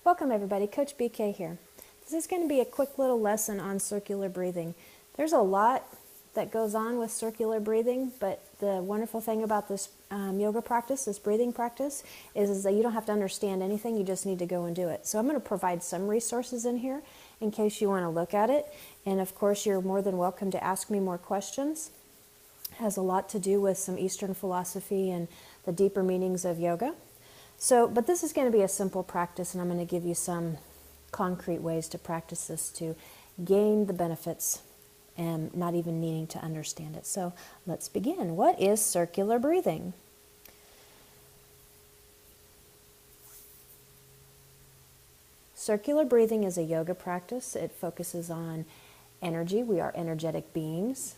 Welcome everybody, Coach BK here. This is going to be a quick little lesson on circular breathing. There's a lot that goes on with circular breathing, but the wonderful thing about this yoga practice, this breathing practice, is that you don't have to understand anything, you just need to go and do it. So I'm going to provide some resources in here in case you want to look at it. And of course, you're more than welcome to ask me more questions. It has a lot to do with some Eastern philosophy and the deeper meanings of yoga. But this is going to be a simple practice, and I'm going to give you some concrete ways to practice this to gain the benefits and not even needing to understand it. So let's begin. What is circular breathing? Circular breathing is a yoga practice. It focuses on energy. We are energetic beings.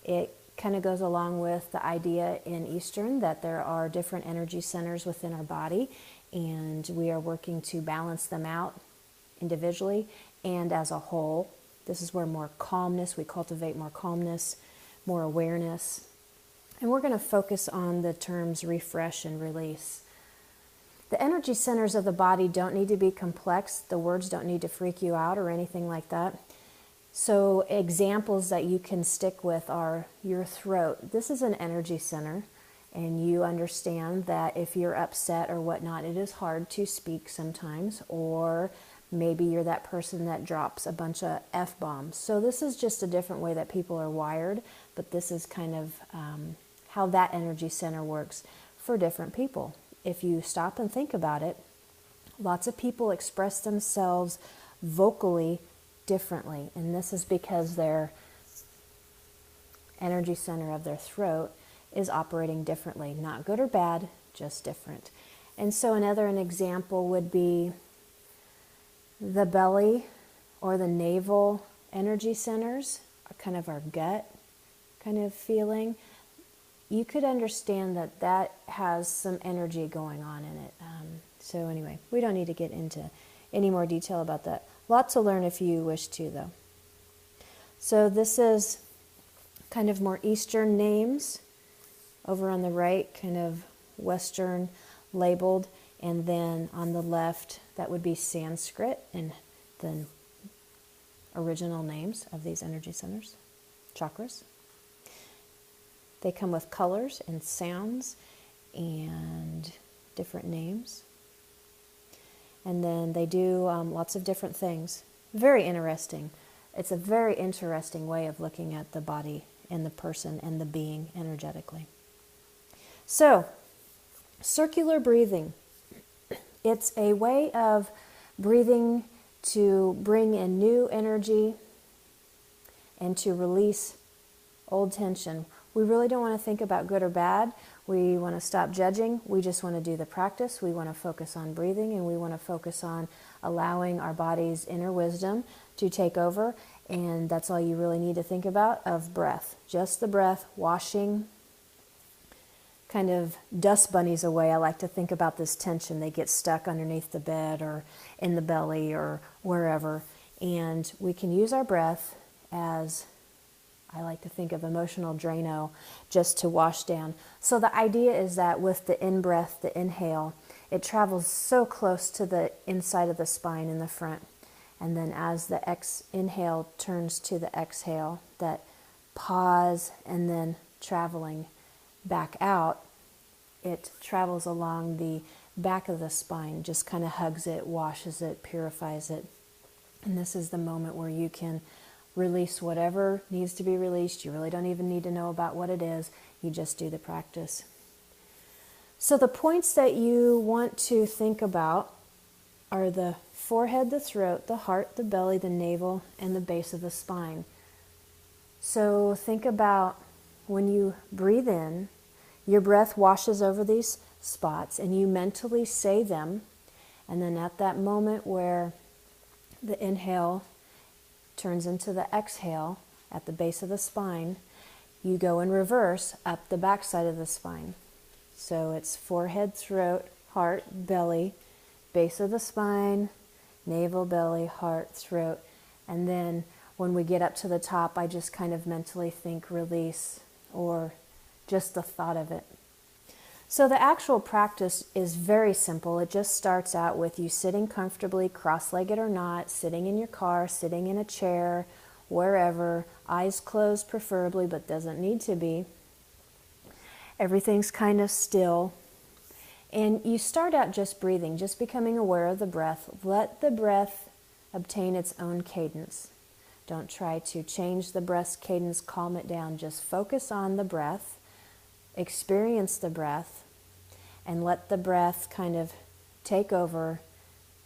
It kind of goes along with the idea in Eastern that there are different energy centers within our body, and we are working to balance them out individually and as a whole. This is where more calmness, we cultivate more calmness, more awareness. And we're going to focus on the terms refresh and release. The energy centers of the body don't need to be complex. The words don't need to freak you out or anything like that. So examples that you can stick with are your throat. This is an energy center, and you understand that if you're upset or whatnot, it is hard to speak sometimes, or maybe you're that person that drops a bunch of F-bombs. So this is just a different way that people are wired, but this is kind of how that energy center works for different people. If you stop and think about it, lots of people express themselves vocally differently, and this is because their energy center of their throat is operating differently. Not good or bad, just different. And so an example would be the belly or the navel energy centers, are kind of our gut kind of feeling. You could understand that that has some energy going on in it. So anyway, we don't need to get into any more detail about that. Lot to learn if you wish to, though. So this is kind of more Eastern names. Over on the right, kind of Western labeled. And then on the left, that would be Sanskrit and the original names of these energy centers, chakras. They come with colors and sounds and different names. And then they do lots of different things. Very interesting. It's a very interesting way of looking at the body and the person and the being energetically. So, circular breathing. It's a way of breathing to bring in new energy and to release old tension. We really don't want to think about good or bad. We want to stop judging. We just want to do the practice. We want to focus on breathing, and we want to focus on allowing our body's inner wisdom to take over. And that's all you really need to think about of breath. Just the breath, washing kind of dust bunnies away. I like to think about this tension. They get stuck underneath the bed or in the belly or wherever. And we can use our breath as, I like to think of emotional Drano, just to wash down. So the idea is that with the in-breath, the inhale, it travels so close to the inside of the spine in the front. And then as the inhale turns to the exhale, that pause and then traveling back out, it travels along the back of the spine, just kind of hugs it, washes it, purifies it. And this is the moment where you can release whatever needs to be released. You really don't even need to know about what it is. You just do the practice. So the points that you want to think about are the forehead, the throat, the heart, the belly, the navel, and the base of the spine. So think about when you breathe in, your breath washes over these spots and you mentally say them. And then at that moment where the inhale turns into the exhale at the base of the spine, you go in reverse up the back side of the spine. So it's forehead, throat, heart, belly, base of the spine, navel, belly, heart, throat. And then when we get up to the top, I just kind of mentally think release or just the thought of it. So the actual practice is very simple. It just starts out with you sitting comfortably, cross-legged or not, sitting in your car, sitting in a chair, wherever, eyes closed preferably, but doesn't need to be. Everything's kind of still. And you start out just breathing, just becoming aware of the breath. Let the breath obtain its own cadence. Don't try to change the breath's cadence, calm it down. Just focus on the breath, experience the breath, and let the breath kind of take over,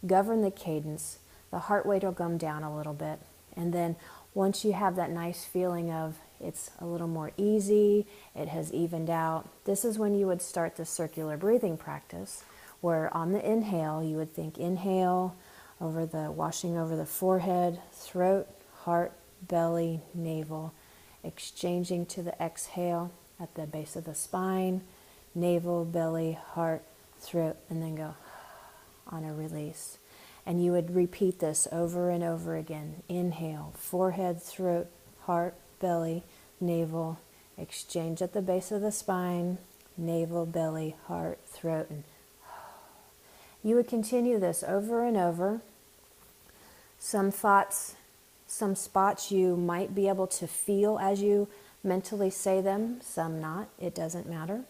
govern the cadence. The heart rate will come down a little bit. And then once you have that nice feeling of it's a little more easy, it has evened out, this is when you would start the circular breathing practice, where on the inhale, you would think inhale, washing over the forehead, throat, heart, belly, navel, exchanging to the exhale at the base of the spine, navel, belly, heart, throat, and then go on a release. And you would repeat this over and over again. Inhale, forehead, throat, heart, belly, navel, exchange at the base of the spine, navel, belly, heart, throat, and you would continue this over and over. Some thoughts, some spots you might be able to feel as you mentally say them, some not. It doesn't matter.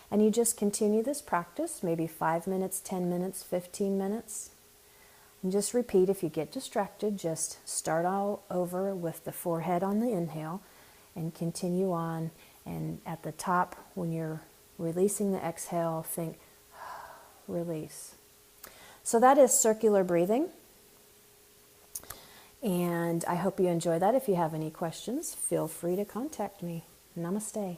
And you just continue this practice, maybe 5 minutes, 10 minutes, 15 minutes. And just repeat. If you get distracted, just start all over with the forehead on the inhale and continue on. And at the top, when you're releasing the exhale, think release. So that is circular breathing. And I hope you enjoy that. If you have any questions, feel free to contact me. Namaste.